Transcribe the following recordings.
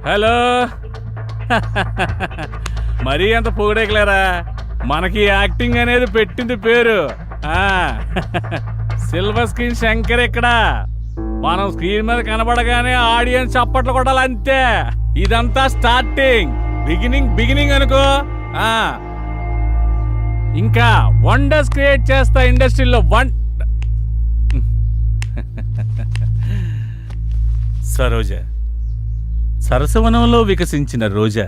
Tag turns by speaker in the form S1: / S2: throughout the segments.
S1: Hello. మరీ అంత పొగిడేకలేరా, మనకి యాక్టింగ్ అనేది పెట్టింది పేరు. సిల్వర్ స్క్రీన్ శంకర్ ఇక్కడ. మనం స్క్రీన్ మీద కనబడగానే ఆడియన్స్ చప్పట్లు కొట్టాలి అంతే. ఇదంతా స్టార్టింగ్, బిగినింగ్ అనుకో. ఇంకా వండర్స్ క్రియేట్ చేస్తా ఇండస్ట్రీలో. సరోజ, సరసవనంలో వికసించిన రోజా,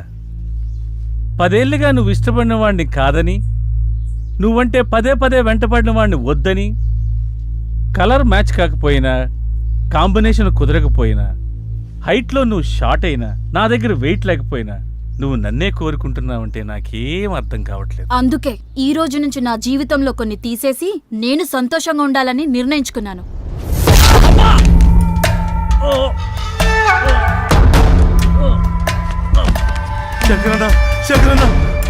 S1: 10 ఏళ్లుగా నువ్వు ఇష్టపడిన వాడిని కాదని, నువ్వంటే పదే వెంటపడిన వాడిని వద్దని, కలర్ మ్యాచ్ కాకపోయినా, కాంబినేషన్ కుదరకపోయినా, హైట్లో నువ్వు షార్ట్ అయినా, నా దగ్గర వెయిట్ లేకపోయినా, నువ్వు నన్నే కోరుకుంటున్నావంటే నాకేం అర్థం కావట్లేదు.
S2: అందుకే ఈ రోజు నుంచి నా జీవితంలో కొన్ని తీసేసి నేను సంతోషంగా ఉండాలని నిర్ణయించుకున్నాను.
S3: శంకరన్న,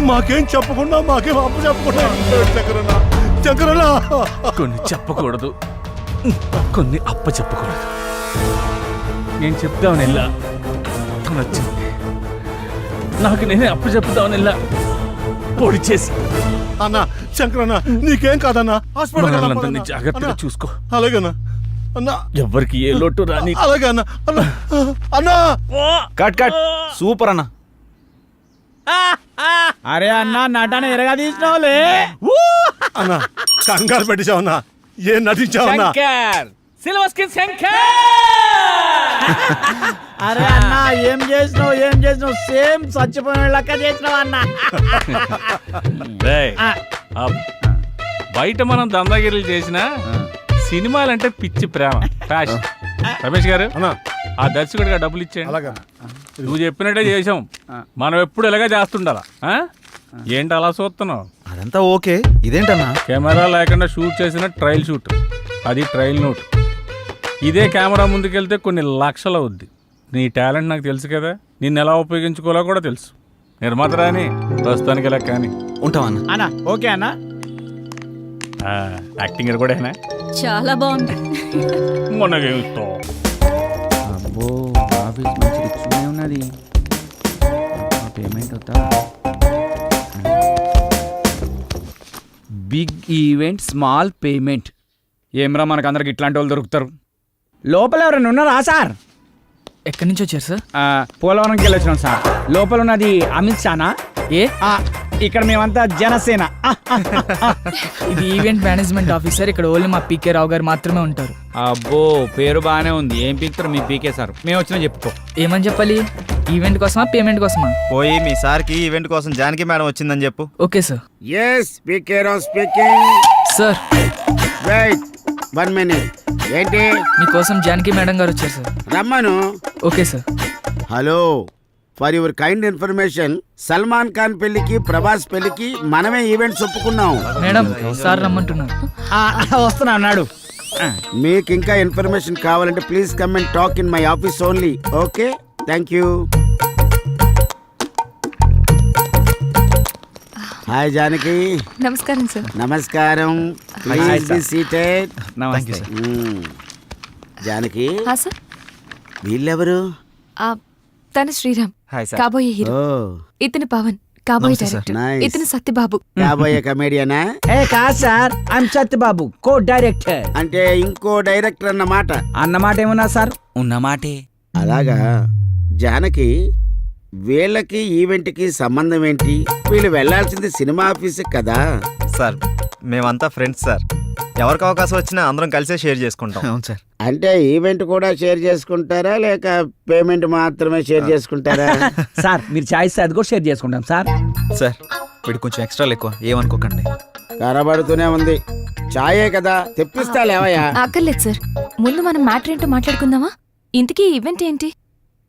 S3: మాకేం చెప్పకుండా, మాకేం అప్పు చెప్పకుండా శంకరన్న.
S1: కొన్ని చెప్పకూడదు, కొన్ని అప్ప చెప్పకూడదు. నేను చెప్తామని వెళ్ళా, తను వచ్చింది. నాకు నేనే అప్పు చెప్తామని పొడి చేసి.
S3: అన్నా శంకరన్న, నీకేం కాదన్నా, హాస్పిటల్
S1: జాగ్రత్తగా చూసుకో.
S3: అలాగేనా అన్నా,
S1: ఎవరికి ఏ లోటు రాని.
S3: అలాగే అన్నా. అన్నా
S4: కట్ సూపర్ అన్న.
S5: అరే అన్నా, నటన ఎరగా తీసినావులే
S3: అన్నా. కంగారు పెట్టించావన్నా, ఏం నటించావన్నా?
S1: Silver screen Shankar.
S5: అరే అన్నా, ఏం చేసినావు సేమ్ చచ్చిపోయిన లెక్క చేసినావు అన్నా.
S1: బయట మనం దందాగిరీలు చేసిన సినిమాలంటే పిచ్చి ప్రేమ, ఫ్యాషన్. రమేష్ గారు, ఆ దర్శకుడిగా డబ్బులు ఇచ్చేయండి. నువ్వు చెప్పినట్టే చేసాం. మనం ఎప్పుడు ఇలాగే చేస్తుండాలా? ఏంటి అలా చూస్తున్నావు?
S4: అదంతా ఓకే, ఇదేంటన్నా?
S1: కెమెరా లేకుండా షూట్ చేసిన ట్రయల్ షూట్, అది ట్రయల్ నోట్. ఇదే కెమెరా ముందుకెళ్తే కొన్ని లక్షలు అవుద్ది. నీ టాలెంట్ నాకు తెలుసు కదా, నిన్ను ఎలా ఉపయోగించుకోవాలో కూడా తెలుసు. నిర్మాత రాని ప్రస్తుతానికి ఇలా కానీ
S4: ఉంటావన్నా.
S5: అన్నా ఓకే అన్నా.
S1: యాక్టింగ్ కూడా
S2: చాలా బాగుంది.
S6: అబ్బో, ఆఫీస్ మంచి రిచ్గానే ఉన్నది. పేమెంట్ అవుతా. Big event, small payment.
S5: ఏమ్రా, మనకు అందరికి ఇట్లాంటి వాళ్ళు దొరుకుతారు. లోపల ఎవరైనా ఉన్నారా సార్?
S6: ఎక్కడి నుంచి వచ్చారు సార్?
S5: పోలవరంకి వెళ్ళి వచ్చినాం సార్. లోపల ఉన్నది అమిత్ షానా?
S6: ఏ
S5: ఇక్కడ మేమంతా జనసేన.
S6: ఇది ఈవెంట్ మేనేజ్మెంట్ ఆఫీసర్. ఇక్కడ ఓన్లీ మా పీకే రావు గారు మాత్రమే ఉంటారు.
S5: అబ్బో, పేరు బాగానే ఉంది. ఏం పీకుతారు మీ పీకే సార్? మేము వచ్చినా చెప్పుకో.
S6: ఏమని చెప్పాలి? ఈవెంట్ కోసమా, పేమెంట్ కోసమా?
S4: పోయి మీ సార్కి ఈవెంట్ కోసం జానకి మేడం వచ్చిందని చెప్పు.
S6: Okay sir.
S7: S PK Rao speaking.
S6: Sir
S7: wait 1 minute. ఏంటి?
S6: మీకోసం జానకి మేడం గారు వచ్చారు సార్.
S7: రమ్మను.
S6: Okay sir.
S7: Hello, for your kind information, Salman Khan పెళ్లికి, ప్రభాస్ పెళ్లికి మనమే ఈవెంట్స్ ఒప్పుకున్నాం.
S6: మేడం సార్ రమ్మంటున్నారు.
S5: వస్తున్నా అన్నాడు.
S7: మీకు ఇంకా ఇన్ఫర్మేషన్ కావాలంటే please come and talk in my office only. Okay, thank you. Hi Janaki.
S8: నమస్కారం సార్.
S7: నమస్కారం. Please be seated.
S5: నమస్తే.
S7: జానకి,
S8: సార్.
S7: వీళ్ళెవరు?
S8: తన శ్రీరామ్, కాబోయే హీరో. ఇతను పవన్, కాబోయే డైరెక్టర్.
S7: Nice.
S8: ఇతను సత్యబాబు,
S7: కాబోయే కమేడియనా?
S5: కాదు sir, I'm Satyababu, co director.
S7: అంటే ఇంకో డైరెక్టర్ అన్నమాట.
S5: అన్నమాట ఏమన్నా సార్?
S6: ఉన్నమాటే.
S7: అలాగా. జానకి, వీళ్ళకి ఈవెంట్కి సంబంధం ఏంటి? వీళ్ళు వెళ్లాల్సింది సినిమా ఆఫీస్ కదా.
S4: సార్, మేమంతా ఫ్రెండ్స్ సార్. ఎవరికి అవకాశం వచ్చినా అందరం కలిసే షేర్ చేసుకుంటాం. అవును సార్.
S7: అంటే ఈవెంట్ కూడా షేర్ చేసుకుంటారా, లేక పేమెంట్ మాత్రమే షేర్ చేసుకుంటారా?
S5: సార్ మీరు చాయిస్ అది కూడా షేర్ చేసుకుంటాం సార్.
S4: సార్, వీడు కొంచెం ఎక్స్ట్రా ఎక్కువ, ఏమనుకోకండి.
S7: కనబడుతూనే ఉంది. చాయే కదా, తెప్పిస్తా లేవయ్యా.
S8: అక్కర్లేదు సార్. ముందు మనం మ్యాటర్ ఏంటో మాట్లాడుకుందామా? ఇంతకీ ఈవెంట్ ఏంటి?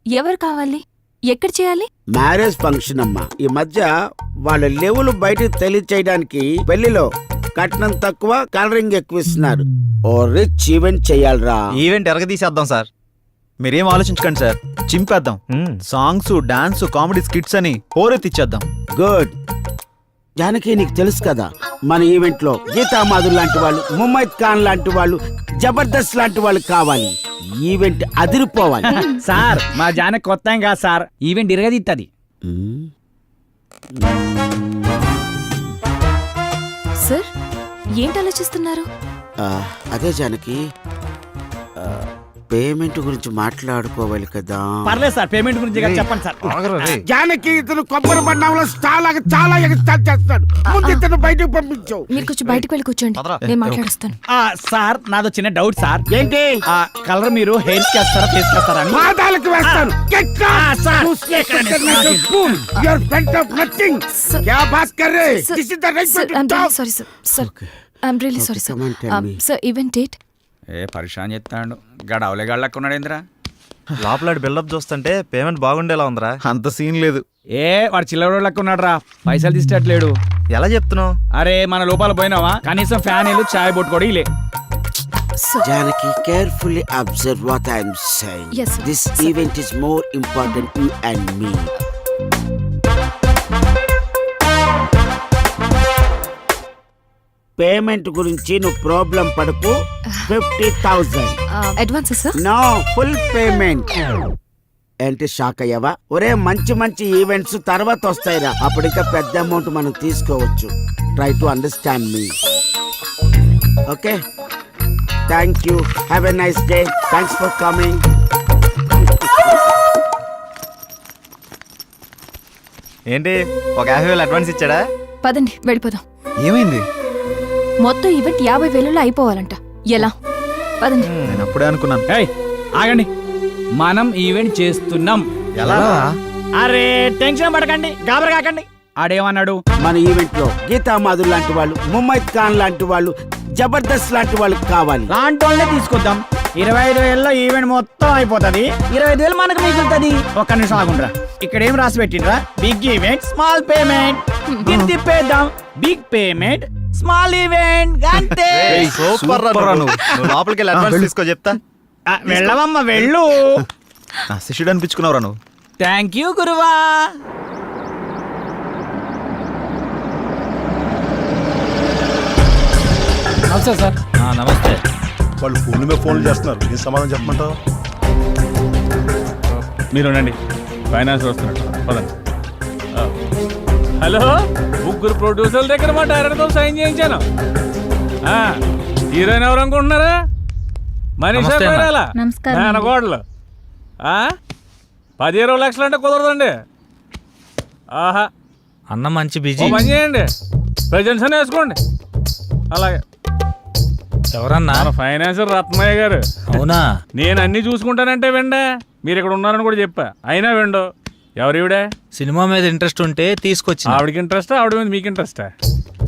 S8: ఎవరు కావాలి? ఎక్కడ చేయాలి?
S7: మ్యారేజ్ ఫంక్షన్ అమ్మా. ఈ మధ్య వాళ్ళ లెవెల్ బయటకు తెలియచేయడానికి పెళ్లిలో కట్నం తక్కువ, కలరింగ్ ఎక్కువ ఇస్తున్నారు. ఓ రిచ్ ఈవెంట్ చెయ్యాలరా.
S4: ఈవెంట్ ఎరగదీసేద్దాం సార్. మీరేం ఆలోచించకండి సార్, చింపేద్దాం. సాంగ్స్, డాన్స్, కామెడీ స్కిట్స్ అని హోరెత్తిచ్చేద్దాం.
S7: గుడ్. జానకి, నీకు తెలుసు కదా, మన ఈవెంట్ లో గీతామాధుర్ లాంటి వాళ్ళు, ముమైత్ ఖాన్ లాంటి వాళ్ళు, జబర్దస్త్ లాంటి వాళ్ళు కావాలి. ఈవెంట్ అదిరిపోవాలి.
S5: సార్ మా జానకి కొత్త ఏం కాదు సార్, ఈవెంట్ ఇరగదిత్తది.
S7: మ్మ్.
S8: సార్ ఏంటి ఆలోచిస్తున్నారు?
S7: అదే జానకి, పేమెంట్ గురించి మాట్లాడుకోవాలి కదా.
S5: పర్లేదు సార్, పేమెంట్ గురించి ఇక చెప్పండి సార్.
S7: జానకి ఇతను కొబ్బరి బండంలో చాలా ఎగస్టార్ట్ చేస్తాడు. ముందు ఇతను బయటకు పంపించావు.
S8: మీరు కొంచెం బయటకు వెళ్ళి కూర్చోండి, నేను మాట్లాడుస్తాను.
S5: సార్ నాదో చిన్న డౌట్ సార్.
S7: ఏంటి?
S5: కలర్ మీరు హెయిర్ కి వేస్తారా, ఫేస్ కి వేస్తారా అని?
S7: పాదాలకు వేస్తాను.
S8: Sir, sorry sir, sir I'm really sorry sir. Sir event date?
S5: ఏ పరిశాన్ చెప్తాడు గడవలే గళ్ళకున్నాడు ఏంద్రా.
S4: లోపల బిల్డప్ చూస్తుంటే పేమెంట్ బాగుండేలా ఉందిరా. అంత సీన్ లేదు.
S5: ఏ వాడు చిల్లర లెక్కున్నాడు రా, పైసలు తీసేటట్లేడు.
S4: ఎలా చెప్తున్నావు?
S5: అరే మన లోపల పోయినావా, కనీసం ఫ్యాన్ ఇల్లు చాయ్ బొట్టు కూడా ఇలే.
S7: Janaki, carefully observe what I am saying.
S8: Yes, sir.
S7: This event is more important you and me. Payment గురించి నువ్వు ప్రాబ్లం పడకు. 50,000.
S8: Advance sir?
S7: No, full payment. ఏంటి షాక్ అయ్యావా? ఒరే మంచి ఈవెంట్స్ తర్వాత వస్తాయిరా, అప్పుడు ఇంకా పెద్ద అమౌంట్ మనం తీసుకోవచ్చు. Try to understand me. Okay, thank you. Have a nice day. Thanks for coming.
S4: ఏంటి ఒక 50,000 అడ్వాన్స్ ఇచ్చాడా?
S8: పదండి వెళ్ళిపోదాం.
S4: ఏమైంది?
S8: మొత్తం ఈవెంట్ 50,000లో అయిపోవాలంట. ఎలా? పదండి.
S4: నేను అప్పుడే అనుకున్నాను.
S5: ఏయ్ ఆగండి, మనం ఈవెంట్ చేస్తున్నాం.
S4: ఎలా?
S5: అరే టెన్షన్ పడకండి, గాబర కాకండి. ఆడేమన్నాడు?
S7: మన ఈవెంట్ లో గీతా మాధుర్ లాంటి వాళ్ళు, ముమైత్ ఖాన్ లాంటి వాళ్ళు, జబర్దస్త్ లాంటి వాళ్ళు కావాలి.
S5: లాంటి వాళ్ళనే తీసుకొద్దాం. 25,000లో ఈవెంట్ మొత్తం అయిపోతుంది. 25,000 మనకు మిగులుతుంది. ఒక్క నిమిషం ఆగుండ్రా, ఇక్కడ ఏం రాసి పెట్టిండ్రా? Big event small payment. దీన్ని తిప్పేద్దాం. బిగ్ పేమెంట్ స్మాల్ ఈవెంట్ అంతే.
S4: సూపర్ రా నువ్వు. లోపలికి వెళ్ళి అడ్వాన్స్ తీసుకో చెప్తా.
S5: వెళ్ళవమ్మ వెళ్ళు.
S4: శిష్యుడు అనిపించుకున్నావురా నువ్వు.
S5: థ్యాంక్ యూ గురువా. నమస్తే సార్.
S3: నమస్తే. వాళ్ళు ఫోన్ల మీద ఫోన్లు చేస్తున్నారు, ఏం సమాధానం చెప్పమంటావు?
S1: మీరు ఉండండి, ఫైనాన్స్ వస్తున్నట్టు. పదండి. హలో, ముగ్గురు ప్రొడ్యూసర్ల దగ్గర మా డైరెక్టర్తో సైన్ చేయించాను. హీరోయిన్ ఎవరు అనుకుంటున్నారా? మనీషా పేరాల మేనగోడలు. 10-20 లక్షలు అంటే కుదరదండి. ఆహా
S9: అన్న మంచి బిజీ.
S1: ఓ పని చేయండి, ప్రెజెంట్స్ అని వేసుకోండి. అలాగే.
S9: ఎవరన్నా?
S1: మన ఫైనాన్సర్ రత్నయ్య గారు.
S9: అవునా?
S1: నేను అన్ని చూసుకుంటానంటే వెండే, మీరు ఇక్కడ ఉన్నారని కూడా చెప్పా, అయినా వెండో. ఎవరివిడే?
S9: సినిమా మీద ఇంట్రెస్ట్ ఉంటే తీసుకొచ్చి.
S1: ఆవిడకి ఇంట్రెస్టా, ఆవిడ మీద మీకు ఇంట్రెస్టా?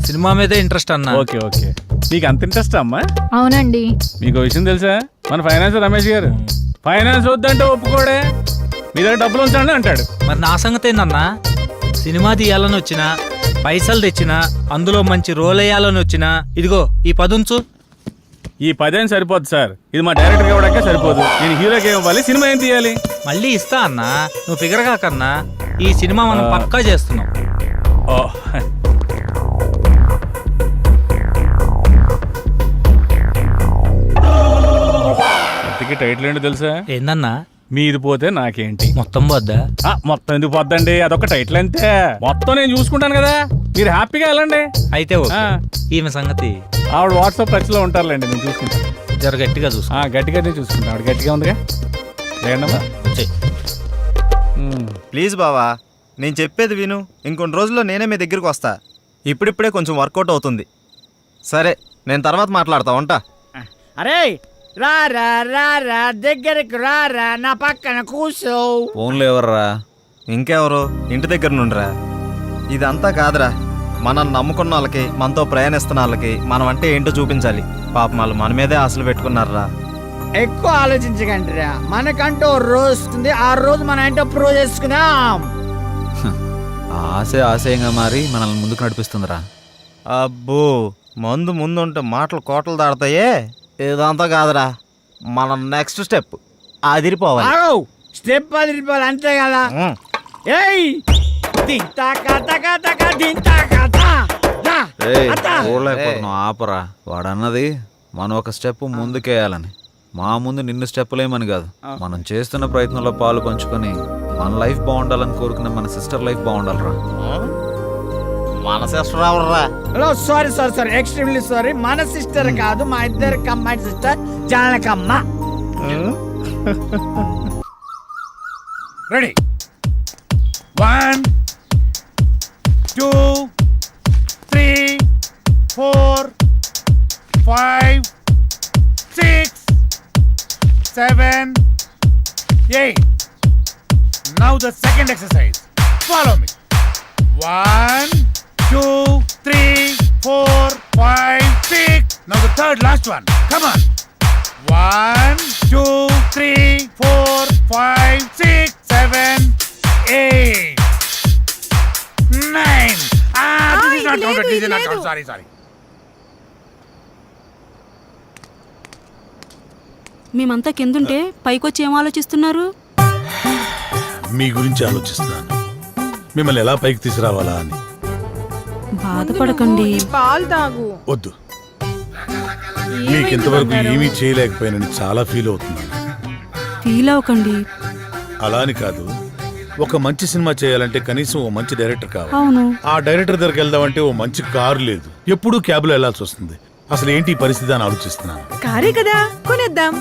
S9: సినిమా మీదే ఇంట్రెస్ట్ అన్న.
S1: ఓకే ఓకే, మీకు అంత ఇంట్రెస్ట్ అమ్మా?
S2: అవునండి.
S1: మీకు విషయం తెలుసా, మన ఫైనాన్సర్ రమేష్ గారు ఫైనాన్స్ వద్దంటే ఒప్పుకోడే, మీ దగ్గర డబ్బులు ఉంచండి అంటాడు.
S9: మరి నా సంగతి ఏందన్నా? సినిమా తీయాలని వచ్చినా, పైసలు తెచ్చినా, అందులో మంచి రోల్ వేయాలని వచ్చినా, ఇదిగో ఈ 10 ఉంచు.
S1: ఈ 10 సరిపోదు సార్, ఇది మా డైరెక్టర్ ఇవ్వడానికే సరిపోదు. నేను హీరోకి ఇవ్వాలి, సినిమా ఏం తీయాలి?
S9: మళ్ళీ ఇస్తా అన్నా, నువ్వు ఫిగర్ కాకన్నా. ఈ సినిమా మనం పక్కా చేస్తున్నాం.
S1: ఓ ఇంతకీ టైటిల్ ఏంటో తెలుసా?
S9: ఏందన్నా?
S1: మీది పోతే నాకేంటి.
S9: మొత్తం వద్దా?
S1: మొత్తం ఎందుకు పోద్దండి, అదొక టైటిల్ అంతే. మొత్తం నేను చూసుకుంటాను కదా, మీరు హ్యాపీగా వెళ్ళండి.
S9: అయితే ఓకే. ఈమె సంగతి
S1: ఆవిడ వాట్సాప్ టచ్ లో ఉంటారులేండి, నేను చూసుకుంటాను.
S9: జర గట్టిగా చూసుకో.
S1: గట్టిగానే చూసుకుంటాను, ఆవిడ గట్టిగా ఉందిగా. లేదమ్మా
S4: ప్లీజ్ బావా, నేను చెప్పేది విను. ఇంకొన్ని రోజుల్లో నేనే మీ దగ్గరికి వస్తా. ఇప్పుడిప్పుడే కొంచెం వర్కౌట్ అవుతుంది. సరే, నేను తర్వాత మాట్లాడతా, ఉంటా.
S5: అరే రారా రారా, దగ్గరికి రారా, నా పక్కన కూర్చో.
S4: ఫోన్లో ఎవర్రా? ఇంకెవరు? ఇంటి దగ్గర నుండిరా. ఇదంతా కాదురా, మనల్ని నమ్ముకున్న వాళ్ళకి, మనతో ప్రయాణిస్తున్న వాళ్ళకి మనం అంటే ఏంటో చూపించాలి. పాపం వాళ్ళు మన మీదే ఆశలు పెట్టుకున్నారా.
S5: ఎక్కువ ఆలోచించకండి రా, మనకంటూ రోజు వస్తుంది, ఆ రోజు మనం ఏంటో ప్రూవ్ చేసుకుందాం.
S4: ఆశే ఆశయంగా మారి మనల్ని ముందుకు నడిపిస్తుందిరా. అబ్బో, ముందుంటే మాటలు కోటలు దాడతాయే. ఇదంతా కాదురా, మన నెక్స్ట్ స్టెప్ అదిరిపోవాలి.
S5: స్టెప్ అదిరిపోవాలి అంతే కదా. ఏయ్
S4: చూడలేకపోతున్నావు, ఆపరా. వాడన్నది మనం ఒక స్టెప్ ముందుకేయాలని.
S10: మా ముందు నిన్ను స్టెప్పులేమని కాదు, మనం చేస్తున్న ప్రయత్నంలో పాలు పంచుకొని మన లైఫ్ బాగుండాలని కోరుకునే మన సిస్టర్ లైఫ్ బాగుండాలిరా.
S4: మన సిస్టర్ ఎవర్రా?
S5: Sorry extremely sorry. మన సిస్టర్ కాదు, మా ఇద్దరు కమ్మాయి sister Janakamma.
S3: Ready 1 2 3 4 5 6 7 8. Now the second exercise. Follow me. 1 2 3 4 5 6. Now the third last one. Come on. 1 2 3 4 5 6 7 8 9. This is not counted. This is not counted. Sorry.
S2: మేమంతా కిందుంటే పైకొచ్చి ఏం ఆలోచిస్తున్నారు?
S3: మీ గురించి ఆలోచిస్తున్నాను, మిమ్మల్ని ఎలా పైకి తీసుకురావాలా అని.
S2: బాధపడకండి.
S6: పాలు తాగు.
S3: వద్దు, మీకు ఇంతవరకు ఏమీ చేయలేకపోయానని చాలా ఫీల్ అవుతున్నాను.
S2: ఫీల్ అవ్వకండి.
S3: అలా అని కాదు, ఒక మంచి సినిమా చేయాలంటే కనీసం ఓ మంచి డైరెక్టర్ కావాలి.
S2: అవును.
S3: ఆ డైరెక్టర్ దగ్గరికి వెళ్దామంటే ఓ మంచి కారు లేదు, ఎప్పుడూ క్యాబ్లో వెళ్లాల్సి వస్తుంది. అసలు ఏంటి ఈ పరిస్థితి అని ఆలోచిస్తున్నాను.
S6: కారే కదా, కొనేద్దాం.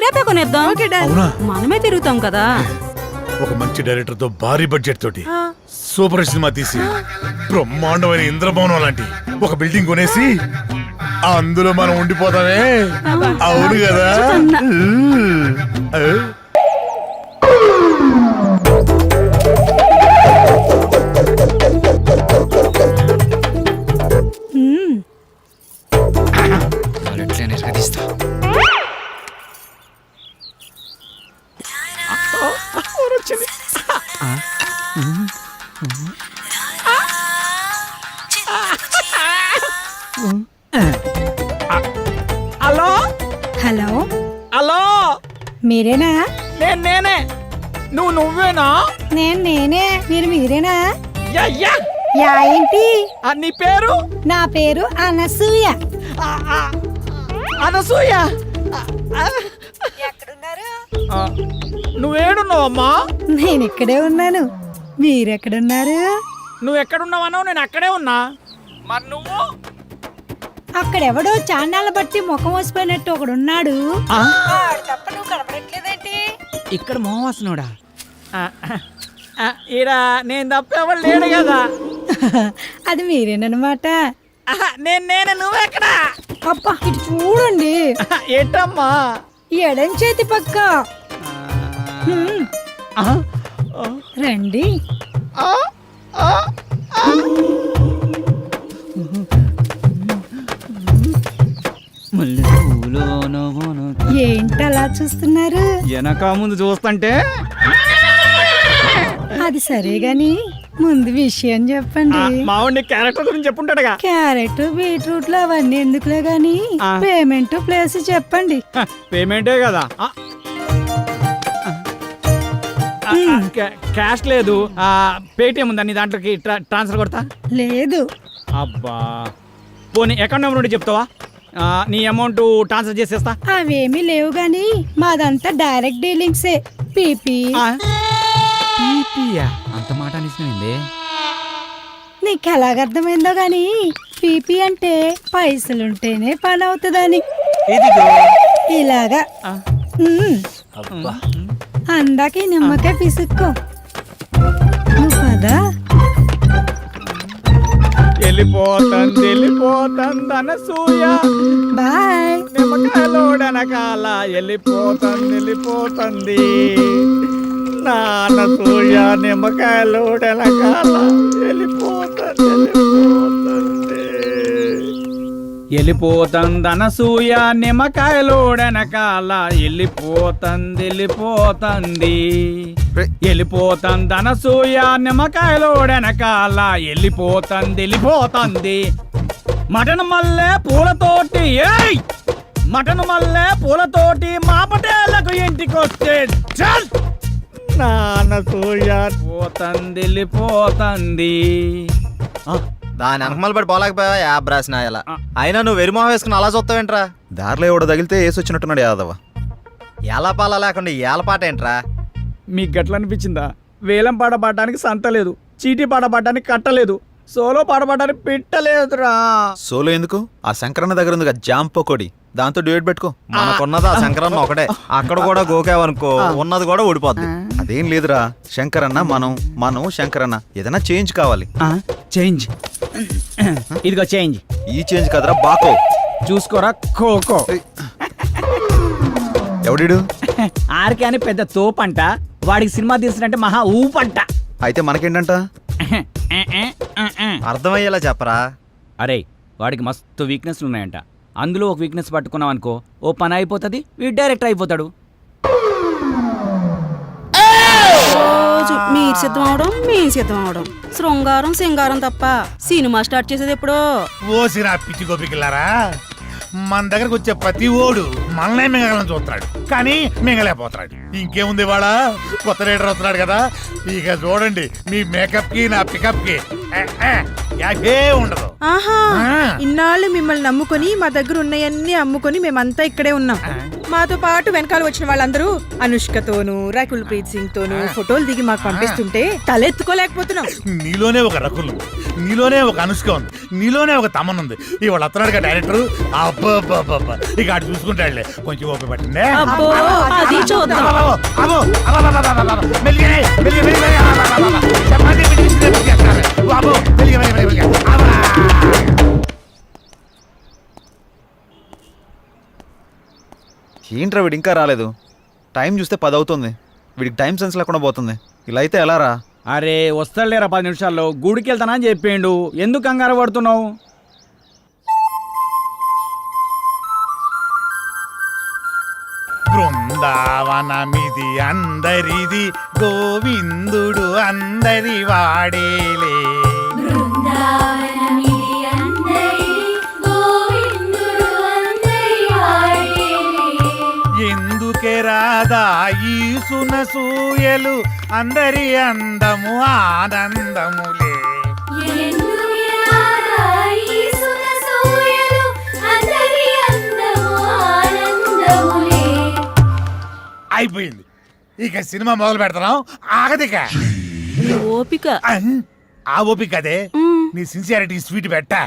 S2: రేపే కొనేద్దాం.
S3: అవునా?
S2: మనమే తిరుగుతాం కదా.
S3: ఒక మంచి డైరెక్టర్ తో భారీ బడ్జెట్ తోటి సూపర్ సినిమా తీసి బ్రహ్మాండమైన ఇంద్రభవనం లాంటి ఒక బిల్డింగ్ కొనేసి అందులో మనం ఉండిపోతామే. అవును కదా?
S5: హలో
S11: హలో,
S5: హలో,
S11: మీరేనా?
S5: నేనే. నువ్వేనా?
S11: నేనే. మీరేనా?
S5: యా.
S11: యా ఏంటి?
S5: నీ పేరు?
S11: నా పేరు అనసూయ.
S5: అనసూయ.
S11: ఎక్కడున్నారు?
S5: నువ్వేడున్నావమ్మా?
S11: నేను ఇక్కడే ఉన్నాను. మీరెక్కడున్నారు?
S5: నువ్వు ఎక్కడున్నావనో నేను అక్కడే ఉన్నా. మరి నువ్వు?
S11: అక్కడెవడో చాన్నాళ్ళ బట్టి ముఖం వసిపోయినట్టు ఒకడున్నాడు. తప్ప నువ్వు కనపడట్లేదేంటి?
S5: ఇక్కడ మోహవాసనుడా? ఈడ నేను తప్ప ఎవరు లేడు కదా.
S11: అది మీరేనమాట.
S5: నేను నువ్వెక్కడా?
S11: అబ్బా ఇటు చూడండి.
S5: ఏంటమ్మా?
S11: ఎడం చేతి పక్క. రండి. ఏంటలా చూస్తున్నారు?
S5: వెనక ముందు చూస్తుంటే.
S11: అది సరే గాని ముందు విషయం చెప్పండి.
S5: మావాడి క్యారెక్టర్ గురించి చెప్పుంటాడుగా.
S11: క్యారెట్ బీట్రూట్లు అవన్నీ ఎందుకులే గాని పేమెంట్ ప్లేస్ చెప్పండి.
S5: పేమెంటే కదా. క్యాష్ లేదు, పేటిఎం ఉందా నీ దాంట్లోకి ట్రాన్స్ఫర్ కొడతా?
S11: లేదు.
S5: అబ్బా పోనీ అకౌంట్ నెంబర్ ఉంటే చెప్తావా? నీ అమౌంట్ ట్రాన్స్ఫర్ చేసేస్తా.
S11: అవేమీ లేవు గాని మాదంతా డైరెక్ట్ డీలింగ్సే. పీపీ.
S5: అంత మాట అనిసింది.
S11: నీకు ఎలాగర్థమైందో గాని పీపీ అంటే పైసలుంటేనే పని అవుతుందని. ఇలాగా అందాక నిమ్మకాయ పిసుక్కో. నువ్వు కదా
S5: వెళ్ళిపోతుంది అనసూయ.
S11: బాయ్.
S5: నిమ్మకాయలోడనకాల వెళ్ళిపోతుంది నానసూయ. నిమ్మకాయలోడనకాల వెళ్ళిపోతుంది అనసూయ. నిమ్మకాయలోడనకాల వెళ్ళిపోతుంది అనసూయ. నిమ్మకాయలోడనకాల వెళ్ళిపోతుంది. మటన్ మల్లె పూలతోటి మటన్ మల్లె పూలతోటి మా పటేళ్లకు ఇంటికొస్తే చల్ నానసూయ వెళ్ళిపోతుంది.
S4: దాని వెనకమల పడి పోలేకపోయావా యాబ్ రాసిన ఇలా అయినా నువ్వు వెరిమోహం వేసుకుని అలా చూస్తావేంట్రా?
S10: దారిలో ఎవడో తగిలితే వేసి వచ్చినట్టున్నాడు యాదవ.
S4: ఏలపాల లేకుండా ఏలపాట ఏంట్రా?
S5: మీకు గట్ల అనిపించిందా? వేలం పాట పాడడానికి సంత లేదు, చీటీ పాట పాడడానికి కట్టలేదు, సోలో పాట పాడడానికి పెట్టలేదురా.
S10: సోలో ఎందుకు? ఆ శంకరన్న దగ్గర ఉంది కదా జామ్ పకోడి, దాంతో డ్యూయట్ పెట్టుకో.
S4: మనకున్నది ఆ శంకరన్న ఒకటే. అక్కడ కూడా గోకావనుకో ఉన్నది కూడా ఊడిపోద్ది.
S10: అదేం లేదురా, శంకరన్న మనం శంకరన్న ఏదైనా చేంజ్ కావాలి.
S5: చేంజ్ ఇదిగో చేంజ్.
S10: ఈ చేంజ్ కదరా బాకో.
S5: చూసుకోరా ఖోఖో.
S10: ఎవడిడు?
S5: ఆర్కే అని పెద్ద తోపంట, వాడికి సినిమా తీసినట్టే మహా ఊపంట.
S10: అయితే మనకేంటంట?
S4: అర్థమయ్యేలా చెప్పరా.
S5: అరే వాడికి మస్తు వీక్నెస్లు ఉన్నాయంట, అందులో ఒక వీక్నెస్ పట్టుకున్నాం అనుకో ఓ పని అయిపోతుంది, వీడు డైరెక్టర్ అయిపోతాడు.
S11: రోజు మీరు సిద్ధం అవడం మేము సిద్ధం అవడం, శృంగారం సింగారం తప్ప సినిమా స్టార్ట్ చేసేది ఎప్పుడో.
S3: ఓసిరా పిచ్చి గోపికిల్లారా, మన దగ్గరకు వచ్చే ప్రతి ఓడు మనల్నే మింగలని చూస్తున్నాడు, కానీ మింగలేకపోతున్నాడు. ఇంకేముంది వాడ కొత్త రైడర్ వస్తున్నాడు కదా, ఇక చూడండి మీ మేకప్ కి నా పికప్ కి యాభే ఉండదు.
S11: ఆహా, ఇన్నాళ్ళు మిమ్మల్ని నమ్ముకొని మా దగ్గర ఉన్నాయన్నీ అమ్ముకొని మేమంతా ఇక్కడే ఉన్నాం. మాతో పాటు వెనకాల వచ్చిన వాళ్ళందరూ అనుష్కతోనూ రకుల్ ప్రీత్ సింగ్ తోనూ ఫోటోలు దిగి మాకు పంపిస్తుంటే తలెత్తుకోలేకపోతున్నాం.
S3: నీలోనే ఒక రకులు, నీలోనే ఒక అనుష్క ఉంది, నీలోనే ఒక తమన్ ఉంది. ఇవాళ వస్తున్నాడు డైరెక్టర్, అబ్బా ఇక అటు చూసుకుంటాడులే. కొంచెం ఓపిక పట్టిందే.
S11: అబ్బో, అది చూద్దాం.
S10: ఏంట్రా వీడు ఇంకా రాలేదు? టైం చూస్తే 10 అవుతుంది. వీడికి టైం సెన్స్ లేకుండా పోతుంది. ఇలా అయితే ఎలా రా?
S5: అరే వస్తాడులేరా 10 నిమిషాల్లో, గుడికి వెళ్తానా అని చెప్పిండు, ఎందుకు కంగారు పడుతున్నావు?
S3: బృందావనమిది అందరిది, గోవిందుడు అందరి వాడేలే. ఎందుకే రాదా ఈ సునసూయలు, అందరి అందము ఆనందములే. అయిపోయింది, ఇక సినిమా మొదలు పెడతాం. ఆగదిక
S11: ఓపిక.
S3: ఆ ఓపిక అదే నీ సిన్సియారిటీ స్వీట్ పెట్టా.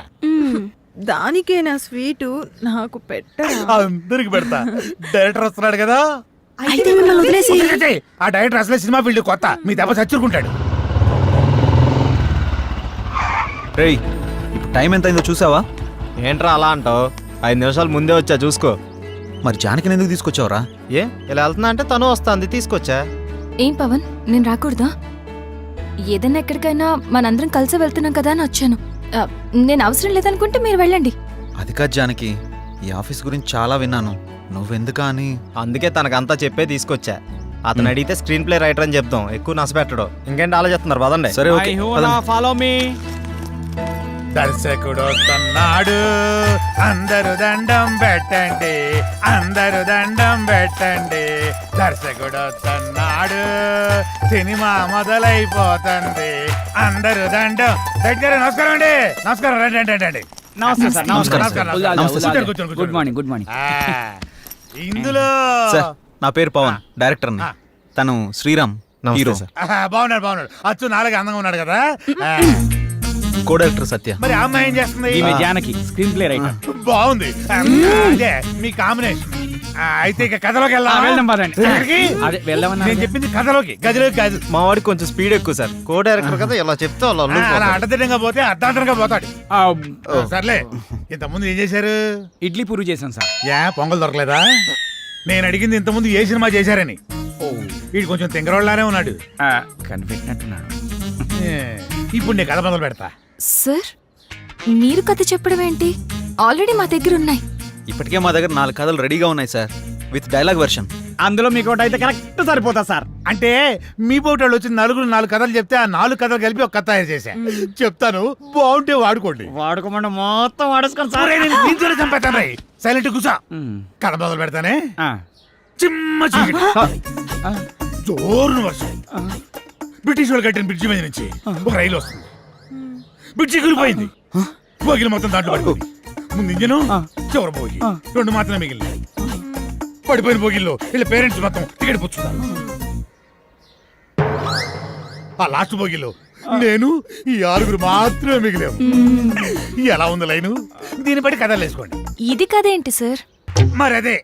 S11: దానికేనా స్వీటు నాకు పెట్ట.
S3: అందరికి పెడతా. డైరెక్టర్ వస్తున్నాడు కదా,
S11: అయితే మిమ్మల్ని వదిలేసి
S3: ఆ డైరెక్టర్ అసలే సినిమా ఫీల్డ్ కొత్త, మీ దెబ్బ చచ్చుకుంటాడు.
S10: రేయ్ ఇప్పుడు టైం ఎంత అయిందో చూసావా?
S4: ఏంట్రా అలా అంటావు? 5 నిమిషాలు ముందే వచ్చా చూసుకో.
S10: మరి జానకిని ఎందుకు తీసుకొచ్చావురా?
S4: ఏ ఇలా వెళ్తున్నా అంటే తను వస్తుంది, తీసుకొచ్చా.
S8: ఏం పవన్, నేను రాకూడదా? ఏదైనా ఎక్కడికైనా మనందరం కలిసి వెళ్తున్నాం కదా అని వచ్చాను. నేను అవసరం లేదనుకుంటే మీరు వెళ్ళండి.
S10: అది కాదు జానకి, ఈ ఆఫీస్ గురించి చాలా విన్నాను, నువ్వెందుకా అని.
S4: అందుకే తనకంతా చెప్పే తీసుకొచ్చా. అతను అడిగితే స్క్రీన్ ప్లే రైటర్ అని చెప్తాం, ఎక్కువ నష్టపెట్టడు. ఇంకేంటి ఆలోచిస్తున్నారు? పదండి.
S10: సరే ఓకే,
S5: ఫాలో మీ.
S3: దర్శకుడు వస్తున్నాడు, అందరు దండం పెట్టండి, అందరు దండం పెట్టండి. దర్శకుడు వస్తున్నాడు, సినిమా మొదలైపోతుంది, అందరు దండం దగ్గర. నమస్కారం అండి. నమస్కారం, రండి రండి రండి.
S5: నమస్తే సార్.
S10: నమస్కారం.
S3: కూర్చోండి, కూర్చోండి.
S5: Good morning. Good morning.
S3: ఇందులో
S10: సార్ నా పేరు పవన్, డైరెక్టర్ని. తను శ్రీరామ్, హీరో.
S3: బాగున్నాడు. అచ్చు నాలుగు అందంగా ఉన్నాడు కదా.
S10: కో డైరెక్టర్ సత్య.
S3: మరి ఆ అమ్మాయి ఏం చేస్తుంది?
S5: ఈమె జానకి, స్క్రీన్ ప్లే రైటర్.
S3: బాగుంది, అదే మీ కాంబినేషన్. అయితే ఇక కథలోకి
S5: వెళ్దాం పదండి.
S3: ఎక్కడికి?
S5: అదే వెళ్దామన్నా.
S3: నేను చెప్పింది కథలోకి, గదిలోకి కాదు.
S4: మా వాడికి కొంచెం స్పీడ్ ఎక్కువ సార్, కో డైరెక్టర్ కదా, ఇలా చెప్తే వాళ్ళు
S3: అలా
S4: అల్లుకుపోతారు.
S3: అడ్డదిడ్డంగా పోతే అర్ధాంతరంగా పోతాడు. సర్లే, ఇంతకుముందు ఏం చేశారు?
S5: ఇడ్లీ పూరి చేశాను సార్.
S3: పొంగల్ దొరకలేదా? నేను అడిగింది ఇంతకుముందు ఏ సినిమా చేశారని. వీడు కొంచెం తింగరోళ్ళనే ఉన్నాడు.
S5: కనిపెట్టినట్టున్నాడు.
S3: ఇప్పుడు నీ కథ మొదలు పెడతా.
S8: సార్ మీరు కథ చెప్పడం ఏంటి? ఆల్రెడీ మా దగ్గర ఉన్నాయి.
S10: ఇప్పటికే మా దగ్గర 4 కథలు రెడీగా ఉన్నాయి సార్, విత్ డైలాగ్ వెర్షన్.
S5: అందులో మీకు ఒకటి అయితే కరెక్ట్ సరిపోతా సార్.
S3: అంటే మీ పోటాళ్ళు వచ్చి 4 కథలు చెప్తే ఆ 4 కథలు కలిపి ఒక కథ తయారు చేశా. చెప్తాను, బాగుంటే వాడుకోండి.
S5: వాడుకోమంటే మొత్తం వాడేసుకొని సార్.
S3: దీంతోనే చంపేస్తాను రై. సైలెంట్ కూసా. కథ మొదలు పెడతానే. చిమ్మ చీకటి, జోరున వర్షం. బ్రిటిష్ వాళ్ళు కట్టిన బ్రిడ్జి మీద నుంచి ఒక రైలు వస్తుంది. బ్రిడ్జి కూలిపోయింది. బోగిలు మొత్తం దాంట్లో పడిపోయింది. ముందు ఇంజను చివరి బోగి 2 మాత్రమే మిగిలినాయి. పడిపోయిన బోగిల్లో వీళ్ళ పేరెంట్స్ మొత్తం టికెట్ పుచ్చుకున్నారు. ఆ లాస్ట్ బోగిలో నేను ఈ 6 మాత్రమే మిగిలాము. ఎలా ఉంది లైను? దీన్ని బట్టి కథలు వేసుకోండి.
S8: ఇది కదేంటి సార్?
S3: మరి అదే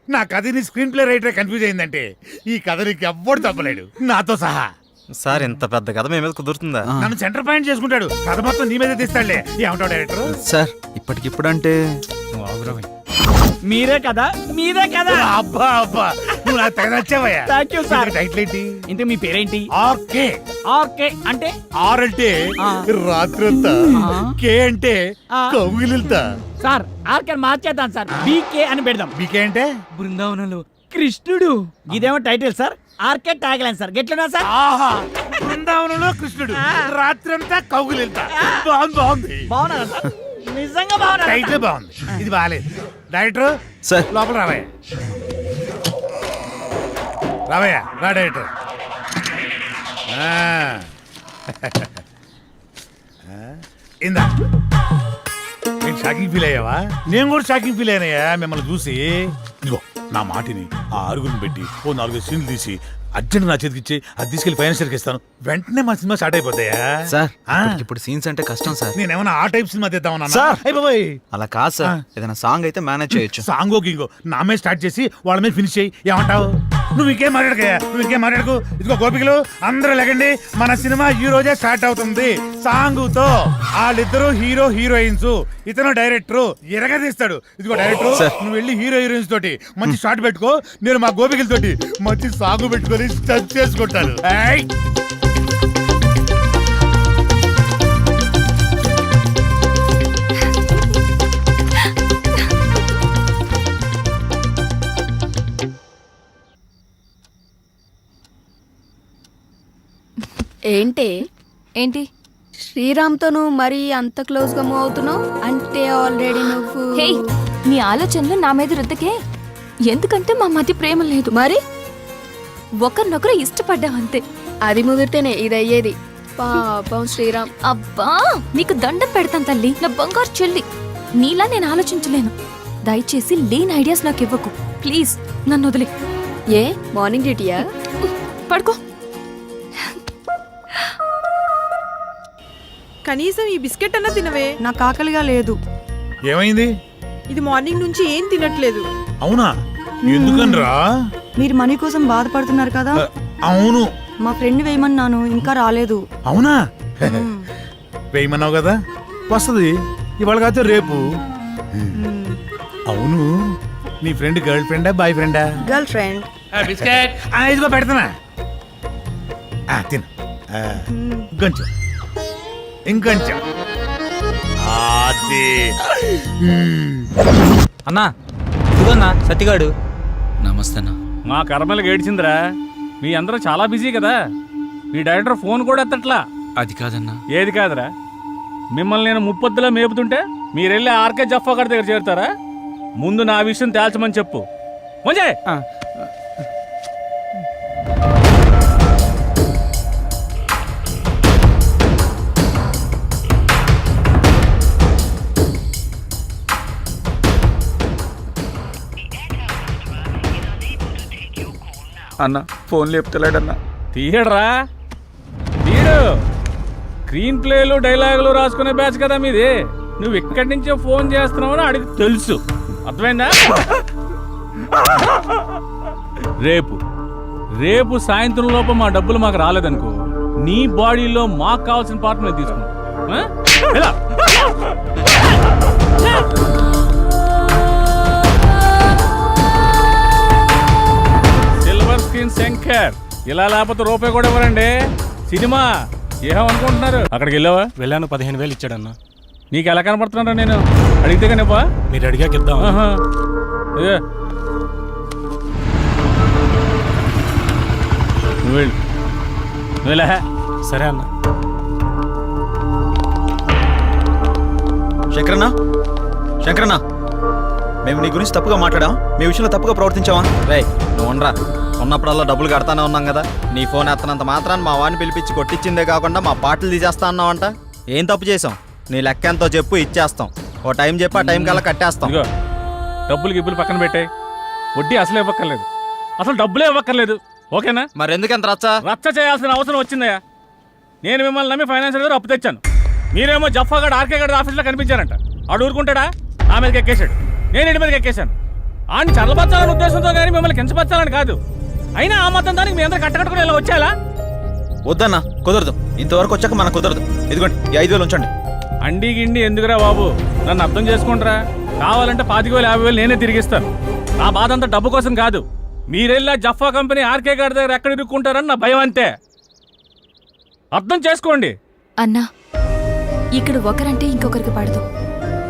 S3: నా కథని స్క్రీన్ ప్లే రైటర్ కన్ఫ్యూజ్ అయిందంటే ఈ కథ నీకు ఎవ్వడు తప్పలేడు, నాతో సహా.
S4: సార్ ఇంత పెద్ద కథ మీ మీద కుదురుతుందా?
S3: నన్ను సెంటర్ పాయింట్ చేసుకుంటాడు, కథ మొత్తం నీ మీదే తీస్తాడులే. ఏమంటావు డైరెక్టర్?
S10: సార్ ఇప్పటికిప్పుడంటే
S5: మీరే కదా మీరే కదా.
S3: అబ్బా అబ్బా, నువ్వు నాకు తెగ నచ్చావయ్యా.
S5: Thank you sir.
S3: టైటిల్ ఏంటి?
S5: ఇంతకు మీ పేరేంటి?
S3: ఆర్కే.
S5: ఆర్కే అంటే?
S3: ఆర్ అంటే రాత్రంతా, కే అంటే కౌగిలిల్తా.
S5: సార్ ఆర్కే మార్చేద్దాం సార్, బీకే అని పెడదాం.
S3: బీకే అంటే
S5: బృందావనంలో కృష్ణుడు. ఇదేమో title sir, RK tagline sir. గెట్లున్నా సార్?
S3: ఆహా, బృందావనంలో కృష్ణుడు రాత్రంతా కౌగిలిల్తా. బాగుంది.
S5: బాగున్నారా సార్? నిజంగా బాగున్నా.
S3: టైటిల్ బాగుంది, ఇది బాగాలేదు. డైరెక్టర్
S10: సార్
S3: లోపల రావయ్య. రావయ్య, రా డైరెక్టర్. ఇందా నేను షాకింగ్ ఫీల్ అయ్యావా? నేను కూడా షాకింగ్ ఫీల్ అయినాయా మిమ్మల్ని చూసి. ఇదిగో నా మాటిని ఆ 6 పెట్టి 4 సీన్లు తీసి అర్జెంట్ నా చేతికి ఇచ్చి అది తీసుకెళ్లి ఫైనాన్షియల్కి ఇస్తాను. వెంటనే మా సినిమా స్టార్ట్ అయిపోతాయా?
S10: సార్ ఇప్పుడు సీన్స్ అంటే కష్టం సార్.
S3: నేనేమన్నా ఆ టైప్ సినిమా తెద్దామన్నా?
S10: సార్.
S3: అయిపోయి
S10: అలా కాదు సార్, ఏదైనా సాంగ్ అయితే మేనేజ్ చేయొచ్చు.
S3: సాంగో గింగో నా మీద స్టార్ట్ చేసి వాళ్ళ మీద ఫినిష్ చేయి. ఏమంటావు? నువ్వు ఇంకేం మాట్లాడకు. ఇదిగో గోపికలు అందరూ లేకండి, మన సినిమా ఈ రోజే స్టార్ట్ అవుతుంది సాంగుతో. వాళ్ళిద్దరు హీరో హీరోయిన్స్, ఇతను డైరెక్టర్ ఎరగదీస్తాడు. ఇదిగో డైరెక్టర్, నువ్వు వెళ్ళి హీరో హీరోయిన్స్ తోటి మంచి షాట్ పెట్టుకో, నేను మా గోపికలతోటి మంచి సాంగ్ పెట్టుకొని టచ్ చేసుకుంటాను.
S8: ఏంటి
S2: శ్రీరామ్తో నువ్వు మరీ అంత క్లోజ్ గా మూవ్ అవుతున్నావు అంటే ఆల్రెడీ నువ్వు.
S8: హే, నీ ఆలోచనలు నా మీద రుద్దకే. ఎందుకంటే మా మధ్య ప్రేమ లేదు, మరి ఒకరినొకరు ఇష్టపడ్డామంతే.
S2: అది ముదిరితేనే ఇది అయ్యేది. పాపం శ్రీరామ్.
S8: అబ్బా, నీకు దండం పెడతాను తల్లి, నా బంగారు చెల్లి. నీలా నేను ఆలోచించలేను. దయచేసి లేని ఐడియాస్ నాకు ఇవ్వకు ప్లీజ్. నన్ను వదిలే.
S2: ఏ మార్నింగ్ డ్యూటీయా?
S8: పడుకో.
S11: కనీసం ఈ బిస్కెట్ అన్నా తినవే.
S12: నాకు ఆకలిగా లేదు.
S3: ఏమైంది?
S11: ఇది మార్నింగ్ నుంచి ఏం తినట్లేదు.
S3: అవునా? ఎందుకనరా?
S12: మీరు మనీ కోసం బాధపడుతున్నారు కదా.
S3: అవును.
S12: మా ఫ్రెండ్ వేయమన్నాను, ఇంకా రాలేదు.
S3: అవునా? వేయమన్నావు కదా, వస్తుంది ఇవాళ కాదు రేపు. అవును, నీ ఫ్రెండ్ గర్ల్ ఫ్రెండా బాయ్ ఫ్రెండా?
S12: Girl friend.
S3: ఇదిగో పెడతానా, తిను. ఇంకొంచెం ఇంకొంచెం.
S9: అన్నా ఇదిగోన్నా సత్తిగాడు.
S1: నమస్తే అన్న. మా కర్మలకు ఏడ్చిందిరా. మీ అందరూ చాలా బిజీ కదా, మీ డైరెక్టర్ ఫోన్ కూడా ఎత్తట్లా.
S13: అది కాదన్నా.
S1: ఏది కాదురా? మిమ్మల్ని నేను ముప్పొద్దులా మేపుతుంటే మీరెళ్ళి ఆర్కే జఫా గారి దగ్గర చేరుతారా? ముందు నా విషయం తేల్చమని చెప్పు. మంచి
S13: అన్న ఫోన్ లేపుతలేడన్నా.
S1: తీయడరా, తీయడు. స్క్రీన్ ప్లేలు డైలాగులు రాసుకునే బ్యాచ్ కదా మీది. నువ్వు ఇక్కడి నుంచే ఫోన్ చేస్తున్నావని అడిగి తెలుసు. అర్థమైందా? రేపు సాయంత్రం లోపు మా డబ్బులు మాకు రాలేదనుకో, నీ బాడీలో మాకు కావాల్సిన పార్ట్ మేము తీసుకుంటాం. సిల్వర్ స్క్రీన్ శంకర్, ఇలా లేకపోతే రూపాయి కూడా ఇవ్వరండి. సినిమా ఏమనుకుంటున్నారు? అక్కడికి వెళ్ళావా?
S13: వెళ్ళాను, 15,000 ఇచ్చాడన్నా.
S1: నీకు ఎలా కనపడుతున్నారా? నేను అడిగితే కనివ్వా?
S13: మీరు అడిగాక ఇద్దాం.
S1: నువ్వు
S13: సరే అన్న.
S10: శంకరన్నా, మేము నీ గురించి తప్పుగా మాట్లాడాం, మీ విషయంలో తప్పుగా ప్రవర్తించావా?
S4: రే నువ్వు ఉండరా. ఉన్నప్పుడల్లా డబ్బులు కడతానే ఉన్నాం కదా. నీ ఫోన్ ఎత్తనంత మాత్రాన్ని మా వాడిని పిలిపించి కొట్టించిందే కాకుండా మా పాటలు తీసేస్తా అన్నావంట. ఏం తప్పు చేసాం? నీ లెక్క ఎంతో చెప్పు ఇచ్చేస్తాం. ఓ టైం చెప్పి ఆ టైం కల్లా కట్టేస్తాం.
S1: ఇదిగో డబ్బులు గిబ్బులు పక్కన పెట్టాయి, వడ్డీ అసలు ఇవ్వక్కర్లేదు, అసలు డబ్బులే ఇవ్వక్కర్లేదు. ఓకేనా?
S4: మరి ఎందుకు ఎంత రచ్చ?
S1: రచ్చ చేయాల్సిన అవసరం వచ్చిందయ్యా. నేను మిమ్మల్ని నమ్మి ఫైనాన్షియల్ దగ్గర అప్పు తెచ్చాను. మీరేమో జఫాగడ్ ఆర్కేగడ్ ఆఫీస్లో కనిపించారంట. ఆడు ఊరుకుంటాడా? నా మీదకి ఎక్కేశాడు, నేను ఇంటి మీదకి ఎక్కేశాను. ఆయన చల్లబచ్చాలని ఉద్దేశంతో కానీ మిమ్మల్ని కించపరచాలని కాదు. అయినా ఆ మొత్తం దానికి మీ అందరూ కట్టకట్టుకుని ఇలా వచ్చేలా?
S10: వద్దన్నా, కుదరదు. ఇంతవరకు వచ్చాక మనకు కుదరదు. ఇదిగోండి ఈ 5,000 ఉంచండి.
S1: అండి గిండి ఎందుకురా బాబు, నన్ను అర్థం చేసుకుంటారా? కావాలంటే 25,000 50,000 నేనే తిరిగిస్తాను. నా బాధ అంతా డబ్బు కోసం కాదు. మీరెళ్ళా జఫా కంపెనీ ఆర్కే గారి దగ్గర ఎక్కడ ఇరుక్కుంటారని నా భయం అంతే. అర్థం చేసుకోండి.
S8: అన్నా, ఇక్కడ ఒకరంటే ఇంకొకరికి పడదు.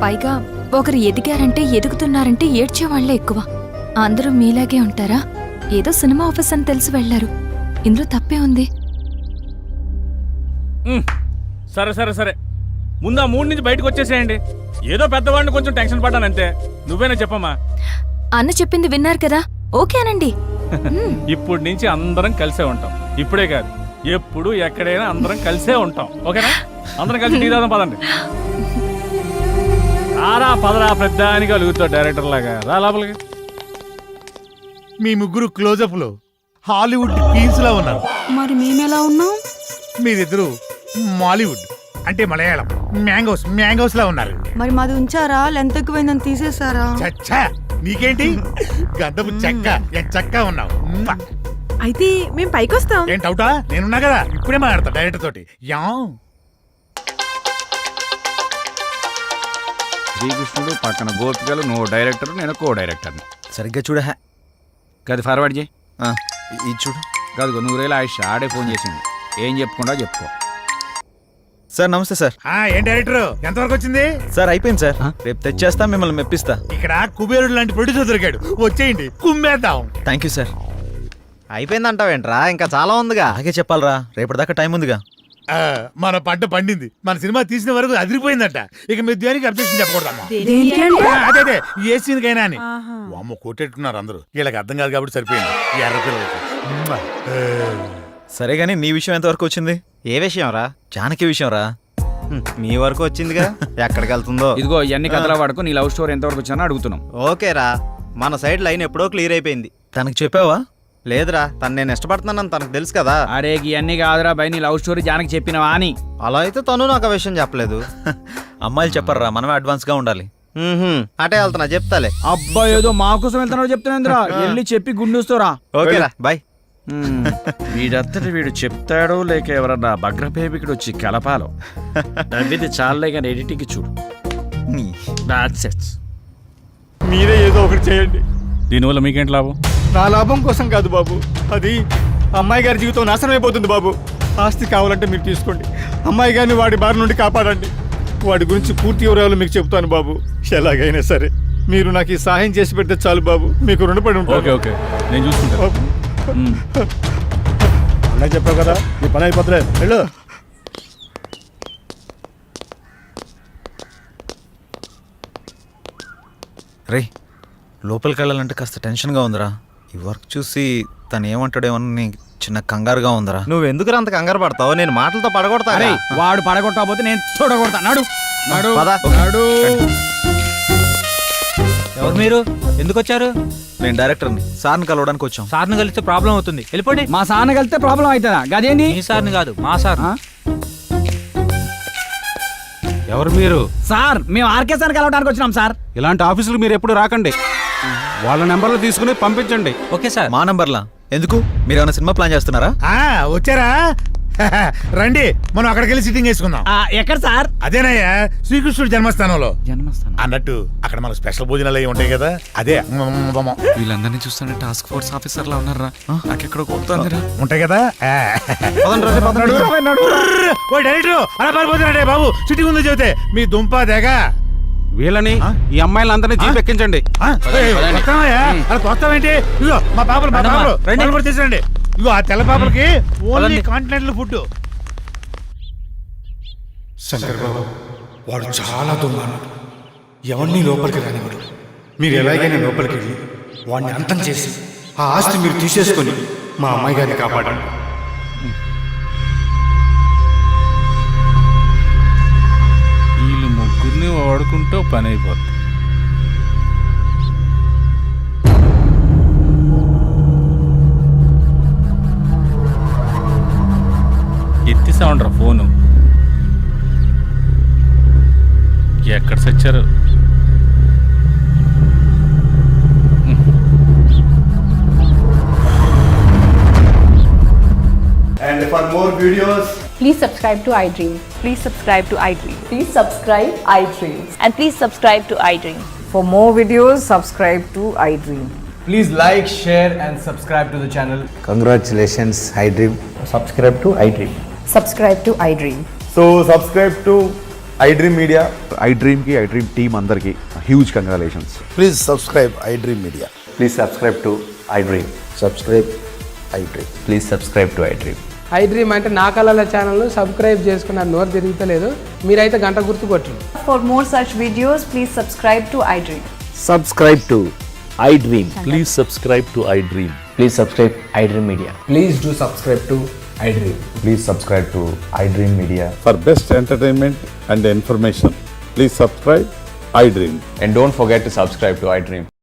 S8: పైగా ఒకరు ఎదిగారంటే ఎదుగుతున్నారంటే ఏడ్చేవాళ్లే ఎక్కువ. అందరూ మీలాగే ఉంటారా? ఏదో సినిమా ఆఫీస్ అని తెలిసి వెళ్లారు. ఇందులో తప్పే ఉంది.
S1: సరే సరే సరే, ముందు ఆ 3 నుంచి బయటకు వచ్చేసేయండి. ఏదో పెద్దవాడిని కొంచెం టెన్షన్ పడ్డాను అంతే. నువ్వేనా చెప్పమ్మా?
S8: అన్న చెప్పింది విన్నారు కదా, ఓకేనండి.
S1: ఇప్పటి నుంచి అందరం కలిసే ఉంటాం. ఇప్పుడే కాదు, ఎప్పుడు ఎక్కడైనా అందరం కలిసే ఉంటాం. ఓకేనా? అందరం కలిసి టీ తాగుదాం పదండి. రారా పదరా, పెద్దానికి అలుగుతావు డైరెక్టర్ లాగా. రా లోపలికి.
S3: మీ ముగ్గురు క్లోజప్ లో హాలీవుడ్ క్వీన్స్ లా ఉన్నారు.
S12: మరి మేమెలా ఉన్నాం?
S3: మీరిద్దరు మాలీవుడ్ అంటే మలయాళం మ్యాంగోస్ లా ఉన్నారు.
S12: మరి మాది ఉంచారా? లెంత్ ఎక్కువైందని తీసేసారా?
S3: చచ్చా, నీకేంటి గంధపు చెక్క చక్క ఉన్నావు.
S11: అయితే మేము పైకి వస్తాం.
S3: ఏంటి అవుటా? నేనున్నా కదా, ఇప్పుడే మాట్లాడతా డైరెక్టర్ తోటి. యా
S5: శ్రీకృష్ణుడు పక్కన గోపికలు, నువ్వు డైరెక్టర్, నేను కో డైరెక్టర్ని.
S4: సరిగ్గా చూడ.
S5: గది ఫార్వర్డ్ చేయి.
S10: ఇది చూడు.
S5: కాదు, నూరేళ్ళ ఆయుష్ ఆడే ఫోన్ చేసింది. ఏం చెప్పుకుండా చెప్పుకో.
S10: సార్ నమస్తే సార్.
S3: ఏం డైరెక్టర్ ఎంతవరకు వచ్చింది?
S10: సార్ అయిపోయింది సార్. రేపు తెచ్చేస్తా, మిమ్మల్ని మెప్పిస్తా.
S3: ఇక్కడ కుబేరుడు లాంటి ప్రొడ్యూసర్ దొరికాడు, వచ్చేయండి కుమ్మేద్దాం.
S10: Thank you sir.
S4: అయిపోయిందంటావేంట్రా? ఇంకా చాలా ఉందిగా.
S10: అలాగే చెప్పాలరా, రేపటిదాకా టైం ఉందిగా.
S3: మన పంట పండింది, మన సినిమా తీసిన వరకు అదిరిపోయిందట. ఇక మీరు దేనికి అబ్జెక్షన్ చెప్పకూడదమ్మా. అదే ఏ సీన్కైనా అని. అమ్మ కొట్టేట్టున్నారు అందరూ. వీళ్ళకి అర్థం కాదు కాబట్టి సరిపోయింది. ఈ ఎర్ర పిల్లలకి.
S10: సరే గానీ నీ విషయం ఎంతవరకు వచ్చింది?
S4: ఏ విషయం రా?
S10: జానకి విషయం రా.
S4: మీ వరకు వచ్చిందిగా, ఎక్కడికి వెళ్తుందో.
S5: ఇదిగో ఇవన్నీ కథల వాడుకో. నీ లవ్ స్టోరీ ఎంతవరకు వచ్చినా అడుగుతున్నాం.
S4: ఓకేరా, మన సైడ్ లైన్ ఎప్పుడో క్లియర్ అయిపోయింది.
S10: తనకి చెప్పావా?
S4: లేదురా, తను నేను ఇష్టపడుతున్నానని తనకు తెలుసు కదా.
S5: అరే ఇవన్నీ కాదురా బై, నీ లవ్ స్టోరీ జానకి చెప్పినవా అని.
S4: అలా అయితే తను నాకు ఆ విషయం చెప్పలేదు.
S10: అమ్మాయిలు చెప్పరా, మనమే అడ్వాన్స్ గా ఉండాలి.
S4: అటే వెళ్తున్నా, చెప్తాలే.
S5: అబ్బా ఏదో మా కోసం వెళ్తున్నాడు చెప్తున్నా. వెళ్ళి చెప్పి గుండూస్తోరా.
S4: ఓకేరా బాయ్.
S5: వీడంతటి వీడు చెప్తాడో లేక ఎవరన్నా భగ్రపేమికుడు వచ్చి కలపాలో. నవ్వింది చాలే కానీ ఎడిటింగ్ చూడు.
S13: మీరే ఏదో ఒకటి చేయండి.
S1: దీనివల్ల మీకేంటి లాభం?
S13: నా లాభం కోసం కాదు బాబు, అది అమ్మాయి గారి జీవితం నాశనం అయిపోతుంది బాబు. ఆస్తి కావాలంటే మీరు తీసుకోండి, అమ్మాయి గారిని వాడి బారి నుండి కాపాడండి. వాడి గురించి పూర్తి వివరాలు మీకు చెప్తాను బాబు. ఎలాగైనా సరే మీరు నాకు ఈ సహాయం చేసి పెడితే చాలు బాబు, మీకు రుణపడి ఉంటాను.
S1: ఓకే ఓకే, నేను చూసుకుంటా.
S13: అలా చెప్పావు కదా, నీ పని అయిపోతులే, వెళ్ళు.
S10: రే, లోపలికి వెళ్ళాలంటే కాస్త టెన్షన్గా ఉందిరా. ఈ వర్క్ చూసి తను ఏమంటాడేమని చిన్న కంగారుగా ఉందిరా.
S4: నువ్వు ఎందుకు అంత కంగారు పడతావు? నేను మాటలతో పడగొడతా.
S5: వాడు పడగొట్టకపోతే నేను చూడగొడతా. నాడు
S9: ఎవరు మీరు? ఎందుకు వచ్చారు?
S10: నేను డైరెక్టర్ని, సార్ని కలవడానికి వచ్చాం.
S9: సార్ని కలిస్తే ప్రాబ్లం అవుతుంది, వెళ్ళిపోండి.
S5: మా సార్ని కలిస్తే ప్రాబ్లం అవుతుందా? గదేంది?
S9: మీ సార్ని కాదు, మా సార్.
S13: ఎవరు మీరు?
S5: సార్ మేము ఆర్కే సార్ కలవడానికి వచ్చినాం సార్.
S13: ఇలాంటి ఆఫీసులు మీరు ఎప్పుడు రాకండి, వాళ్ళ నెంబర్లు తీసుకుని పంపించండి.
S9: Okay sir.
S10: మా నంబర్లా ఎందుకు? మీరు ఏమైనా సినిమా ప్లాన్ చేస్తున్నారా?
S3: వచ్చారా? రండి, మనం అక్కడికి వెళ్ళి సిట్టింగ్ వేసుకుందాం.
S5: ఎక్కడ సార్?
S3: అదేనయ్యా, శ్రీకృష్ణుడు జన్మస్థానంలో.
S5: జన్మస్థానం
S3: అన్నట్టు అక్కడ మనకు స్పెషల్ భోజనాలు అవి ఉంటాయి కదా, అదే
S13: వీళ్ళందరినీ చూస్తుంటే టాస్క్ ఫోర్స్ ఆఫీసర్ లా ఉన్నారా? నాకెక్కడ కొడుతుందిరా.
S3: ఉంటాయి కదా. డైరెక్టర్ అలా పారిపోతున్నాడే బాబు, సిట్టింగ్ ఉందో చెబితే మీ దుంప దేగ.
S13: వీళ్ళని ఈ అమ్మాయిలందరినీ జీప్ ఎక్కించండి.
S3: అలా తోస్తావేంటి? ఇగో మా పాపలు తీసుకురండి. ఇగో ఆ తెల్ల పాపలకి ఓన్లీ కాంటినెంటల్ ఫుడ్.
S13: శంకర్ బాబు, వాడు చాలా దుర్మార్గుడు, ఎవరిని లోపలికి రానివాడు. మీరు ఎలాగైనా లోపలికి వెళ్ళి వాడిని అంతం చేసి ఆ ఆస్తి మీరు తీసేసుకొని మా అమ్మాయి గారిని కాపాడండి.
S5: ఈ
S1: చేసుకుంటే ఓ పని అయిపోద్ది. ఎత్తిసామండ్రా ఫోను. ఎక్కడ సచ్చారు?
S13: And for more videos,
S12: Please subscribe to iDream.
S8: Please subscribe to iDream.
S12: Please subscribe iDream.
S8: And please subscribe to iDream.
S12: For more videos, subscribe to iDream.
S13: please like, share, and subscribe to the channel.
S10: Congratulations iDream.
S13: Subscribe to iDream.
S12: Subscribe to iDream.
S13: So subscribe to iDream Media.
S10: iDream కి iDream team అందరికి huge congratulations.
S3: Please subscribe iDream media.
S13: Please subscribe to iDream.
S3: Subscribe iDream.
S13: Please subscribe to iDream.
S6: iDream అంటే నా కళల channel subscribe చేసుకున్న నోరు తిరుగుతలేదు. మీరైతే గంట గుర్తు కొట్టండి.
S12: For more such videos, please subscribe to iDream.
S7: Subscribe to iDream.
S1: Please subscribe to iDream.
S13: Please subscribe iDream Media. Please do subscribe to iDream.
S10: Please subscribe to iDream media.
S3: For best entertainment and information please subscribe iDream.
S10: And don't forget to subscribe to iDream.